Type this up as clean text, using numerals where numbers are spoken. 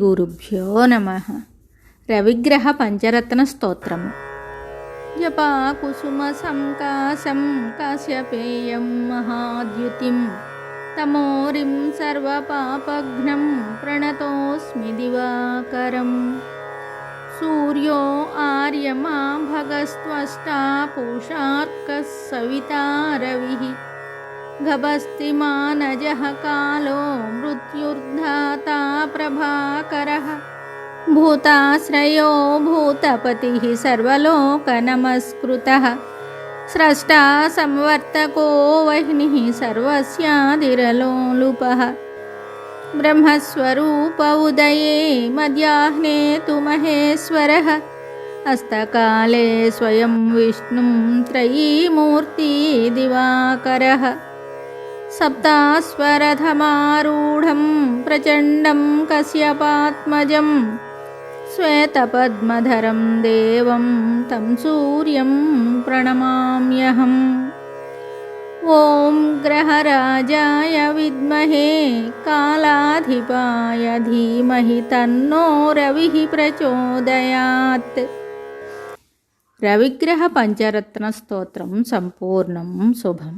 గురుభ్యో నమః. రవిగ్రహ పంచరత్న స్తోత్రము. జపా కుసుమ సంకాశం కాశ్యపేయం మహాద్యుతిం తమోరిం సర్వపాపఘ్నం ప్రణతోస్మి దివాకరం. సూర్యో ఆర్యమా భగస్త్వష్టా పూషార్కः సవితా రవిః గభస్తిమానజః కాలో మృత్యుర్ధాతా ప్రభాకరః. భూతాశ్రయో భూతపతిః సర్వలోకనమస్కృతః. స్రష్టా సంవర్తకో వహ్నిః సర్వస్యాదిరలోలుపః. బ్రహ్మస్వరూప ఉదయే మధ్యాహ్నే తు మహేశ్వరః. హస్తకాలే స్వయం విష్ణుం త్రయీమూర్తి దివాకరః. సప్తాస్వరథమారూఢం ప్రచండం కశ్యపాత్మజం శ్వేతపద్మధరం దేవం తం సూర్యం ప్రణమామ్యహం. ఓం గ్రహరాజాయ విద్మహే కాలాధిపాయ ధీమహి తన్నో రవిః ప్రచోదయాత్. రవిగ్రహ పంచరత్న స్తోత్రం సంపూర్ణం శుభం.